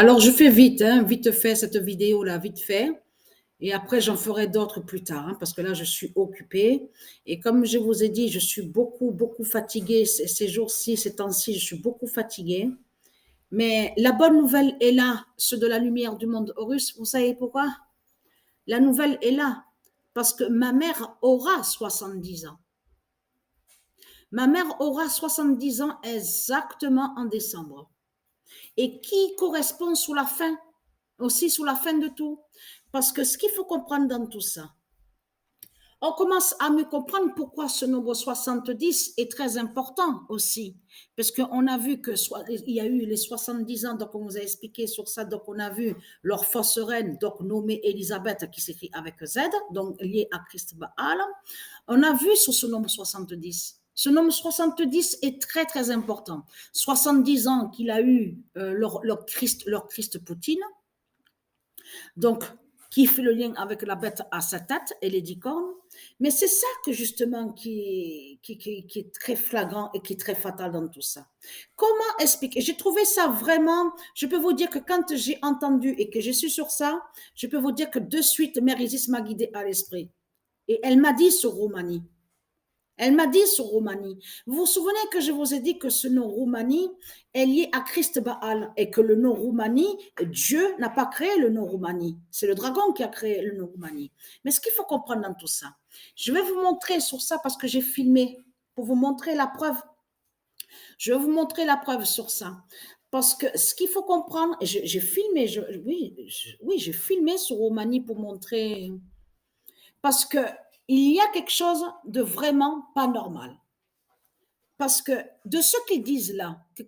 Alors, je fais vite, hein, vite fait cette vidéo-là, vite fait. Et après, j'en ferai d'autres plus tard, hein, parce que là, je suis occupée. Et comme je vous ai dit, je suis beaucoup, beaucoup fatiguée ces jours-ci, ces temps-ci, je suis beaucoup fatiguée. Mais la bonne nouvelle est là, ceux de la lumière du monde Horus. Vous savez pourquoi? La nouvelle est là, parce que ma mère aura 70 ans. Ma mère aura 70 ans exactement en décembre. Et qui correspond sous la fin, aussi sous la fin de tout. Parce que ce qu'il faut comprendre dans tout ça, on commence à mieux comprendre pourquoi ce nombre 70 est très important aussi. Parce qu'on a vu que il y a eu les 70 ans, donc on vous a expliqué sur ça, donc on a vu leur fausse reine, donc nommée Elisabeth, qui s'écrit avec Z, donc liée à Christ Baal. On a vu sur ce nombre 70. Ce nombre 70 est très, très important. 70 ans qu'il a eu leur Christ Poutine, donc qui fait le lien avec la bête à sa tête et les 10 cornes. Mais c'est ça que justement qui est très flagrant et qui est très fatal dans tout ça. Comment expliquer? J'ai trouvé ça vraiment, je peux vous dire que quand j'ai entendu et que je suis sur ça, je peux vous dire que de suite, Mère Isis m'a guidée à l'esprit. Et elle m'a dit sur Roumanie. Elle m'a dit sur Roumanie. Vous vous souvenez que je vous ai dit que ce nom Roumanie est lié à Christ Baal et que le nom Roumanie, Dieu n'a pas créé le nom Roumanie. C'est le dragon qui a créé le nom Roumanie. Mais ce qu'il faut comprendre dans tout ça, je vais vous montrer sur ça parce que j'ai filmé pour vous montrer la preuve. Je vais vous montrer la preuve sur ça. Parce que ce qu'il faut comprendre, j'ai filmé, oui, j'ai filmé sur Roumanie pour montrer. Parce que il y a quelque chose de vraiment pas normal. Parce que de ce qu'ils disent là, que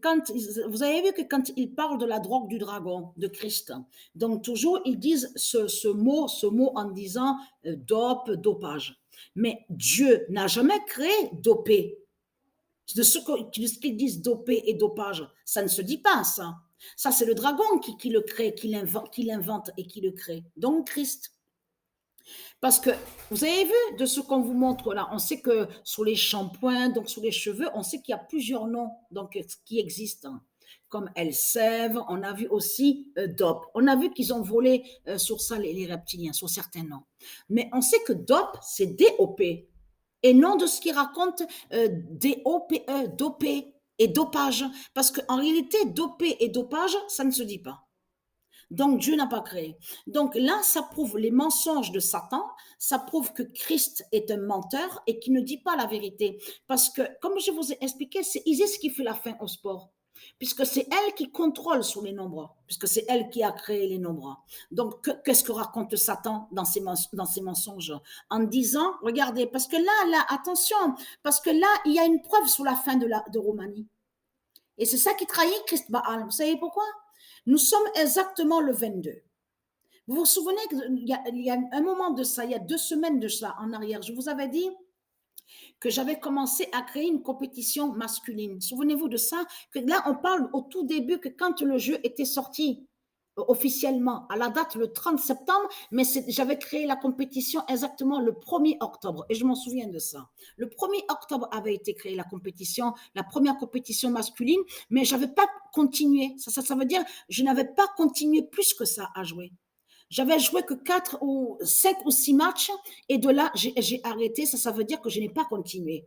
vous avez vu que quand ils parlent de la drogue du dragon, de Christ, donc toujours ils disent ce mot en disant dope, dopage. Mais Dieu n'a jamais créé dopé. De ce qu'ils disent dopé et dopage, ça ne se dit pas ça. Ça, c'est le dragon qui le crée, qui l'invente et qui le crée. Donc Christ. Parce que vous avez vu de ce qu'on vous montre là, on sait que sur les shampoings, donc sur les cheveux, on sait qu'il y a plusieurs noms donc, qui existent. Comme Elsève, on a vu aussi DOP. On a vu qu'ils ont volé sur ça les reptiliens, sur certains noms. Mais on sait que DOP, c'est D-O-P. Et non de ce qu'ils racontent D-O-P-E, dopé et dopage. Parce qu'en réalité, dopé et dopage, ça ne se dit pas. Donc Dieu n'a pas créé. Donc là, ça prouve les mensonges de Satan, ça prouve que Christ est un menteur et qu'il ne dit pas la vérité. Parce que, comme je vous ai expliqué, c'est Isis qui fait la fin au sport. Puisque c'est elle qui contrôle sur les nombres, puisque c'est elle qui a créé les nombres. Donc, qu'est-ce que raconte Satan dans ses mensonges? En disant, regardez, parce que là, attention, parce que là, il y a une preuve sur la fin de Roumanie. Et c'est ça qui trahit Christ Baal. Vous savez pourquoi? Nous sommes exactement le 22. Vous vous souvenez qu'il y a un moment de ça, il y a 2 semaines de ça en arrière, je vous avais dit que j'avais commencé à créer une compétition masculine. Souvenez-vous de ça, que là, on parle au tout début que quand le jeu était sorti officiellement à la date le 30 septembre, mais j'avais créé la compétition exactement le 1er octobre et je m'en souviens de ça. Le 1er octobre avait été créée la compétition, la première compétition masculine, mais je n'avais pas continué. Ça veut dire je n'avais pas continué plus que ça à jouer. J'avais joué que 4 ou 5 ou 6 matchs et de là, j'ai arrêté. Ça veut dire que je n'ai pas continué.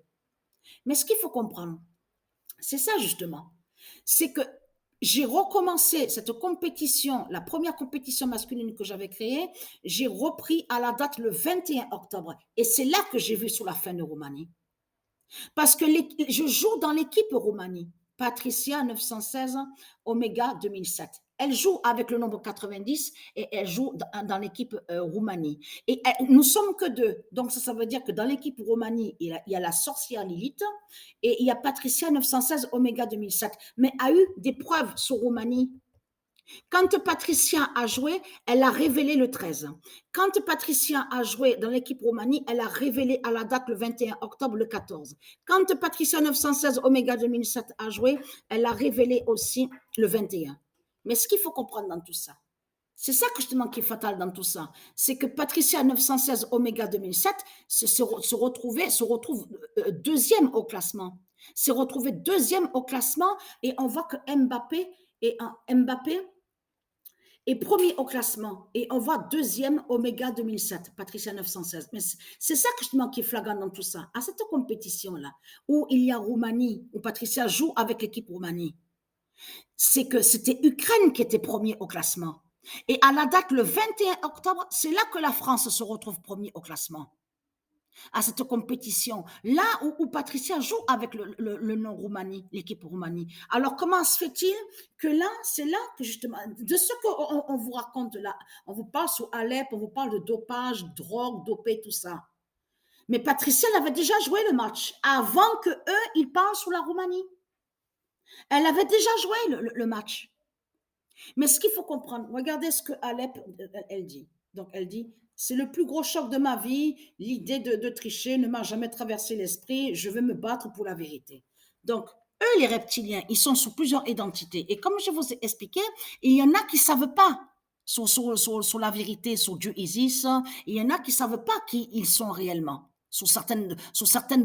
Mais ce qu'il faut comprendre, c'est ça justement. C'est que j'ai recommencé cette compétition, la première compétition masculine que j'avais créée, j'ai repris à la date le 21 octobre. Et c'est là que j'ai vu sur la fin de Roumanie. Parce que je joue dans l'équipe Roumanie. Patricia 916, Omega 2007. Elle joue avec le nombre 90 et elle joue dans l'équipe Roumanie. Et nous sommes que 2. Donc ça veut dire que dans l'équipe Roumanie, il y a la sorcière Lilith et il y a Patricia 916 Omega 2007. Mais a eu des preuves sur Roumanie. Quand Patricia a joué, elle a révélé le 13. Quand Patricia a joué dans l'équipe Roumanie, elle a révélé à la date le 21 octobre le 14. Quand Patricia 916 Omega 2007 a joué, elle a révélé aussi le 21. Mais ce qu'il faut comprendre dans tout ça, c'est ça que justement qui est fatal dans tout ça, c'est que Patricia 916 Omega 2007 se retrouve deuxième au classement. Se retrouvé deuxième au classement et on voit que Mbappé et premier au classement. Et on voit deuxième Omega 2007, Patricia 916. Mais c'est ça justement qui est flagrant dans tout ça. À cette compétition-là, où il y a Roumanie, où Patricia joue avec l'équipe Roumanie, c'est que c'était Ukraine qui était premier au classement. Et à la date, le 21 octobre, c'est là que la France se retrouve premier au classement à cette compétition, là où Patricia joue avec le nom Roumanie, l'équipe Roumanie. Alors, comment se fait-il que là, c'est là que justement, de ce qu'on vous raconte là, on vous parle sur Alep, on vous parle de dopage, drogue, dopé, tout ça. Mais Patricia, elle avait déjà joué le match avant que eux, ils parlent sur la Roumanie. Elle avait déjà joué le match. Mais ce qu'il faut comprendre, regardez ce que Alep, elle dit. Donc, elle dit, c'est le plus gros choc de ma vie. L'idée de tricher ne m'a jamais traversé l'esprit. Je veux me battre pour la vérité. Donc, eux, les reptiliens, ils sont sous plusieurs identités. Et comme je vous ai expliqué, il y en a qui ne savent pas sur la vérité, sur Dieu Isis. Il y en a qui ne savent pas qui ils sont réellement, sur certaines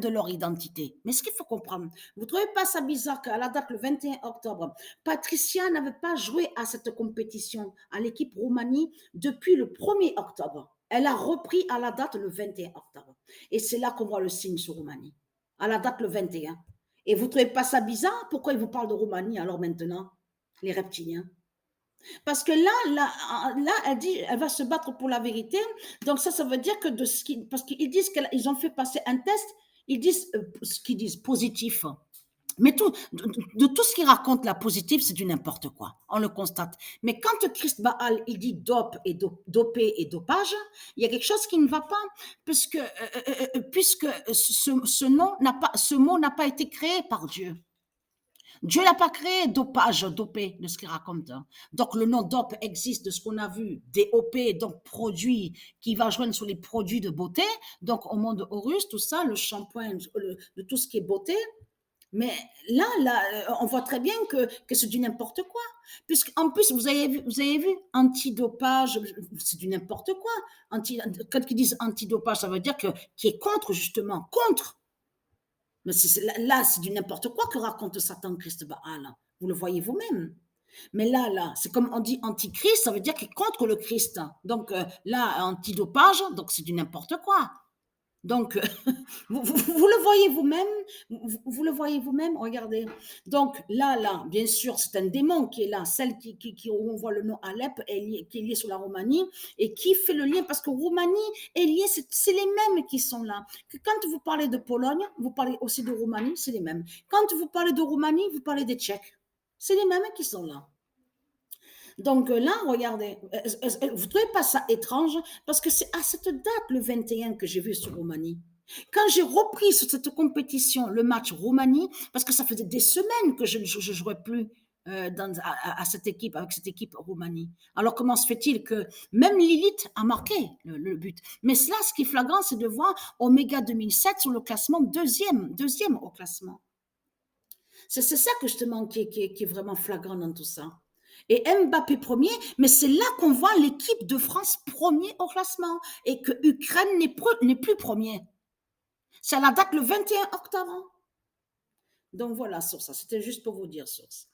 de leur identité. Mais ce qu'il faut comprendre, vous ne trouvez pas ça bizarre qu'à la date, le 21 octobre, Patricia n'avait pas joué à cette compétition, à l'équipe Roumanie, depuis le 1er octobre. Elle a repris à la date le 21 octobre. Et c'est là qu'on voit le signe sur Roumanie, à la date le 21. Et vous ne trouvez pas ça bizarre? Pourquoi ils vous parlent de Roumanie alors maintenant, les reptiliens? Parce que là, elle dit, elle va se battre pour la vérité. Donc ça veut dire que parce qu'ils disent qu'ils ont fait passer un test, ils disent ce qu'ils disent positif. Mais de tout ce qu'il raconte là positif, c'est du n'importe quoi. On le constate. Mais quand Christ Baal il dit dope et dopé et dopage, il y a quelque chose qui ne va pas, puisque ce mot n'a pas été créé par Dieu. Dieu n'a pas créé dopage, dopé, de ce qu'il raconte. Donc, le nom dope existe de ce qu'on a vu, DOP, donc produit qui va joindre sur les produits de beauté. Donc, au monde Horus, tout ça, le shampoing, de tout ce qui est beauté. Mais là, on voit très bien que c'est du n'importe quoi. Puisqu'en plus, vous avez vu, antidopage, c'est du n'importe quoi. Quand ils disent antidopage, ça veut dire qui est contre, justement, contre. Mais là, c'est du n'importe quoi que raconte Satan Christ Baal. Vous le voyez vous-même. Mais là, c'est comme on dit antichrist, ça veut dire qu'il est contre le Christ. Donc là, antidopage, donc c'est du n'importe quoi. Donc, vous le voyez vous-même, vous le voyez vous-même, regardez. Donc là, bien sûr, c'est un démon qui est là, celle où on voit le nom Alep, qui est lié sur la Roumanie, et qui fait le lien, parce que Roumanie est liée, c'est les mêmes qui sont là. Quand vous parlez de Pologne, vous parlez aussi de Roumanie, c'est les mêmes. Quand vous parlez de Roumanie, vous parlez des Tchèques. C'est les mêmes qui sont là. Donc là, regardez, vous ne trouvez pas ça étrange? Parce que c'est à cette date, le 21, que j'ai vu sur Roumanie. Quand j'ai repris sur cette compétition le match Roumanie, parce que ça faisait des semaines que je ne jouais plus à cette équipe, avec cette équipe Roumanie. Alors comment se fait-il que même Lilith a marqué le but? Mais là, ce qui est flagrant, c'est de voir Omega 2007 sur le classement deuxième au classement. C'est ça que justement qui est vraiment flagrant dans tout ça. Et Mbappé premier, mais c'est là qu'on voit l'équipe de France premier au classement et que Ukraine n'est plus premier. C'est à la date le 21 octobre. Donc voilà sur ça, c'était juste pour vous dire sur ça.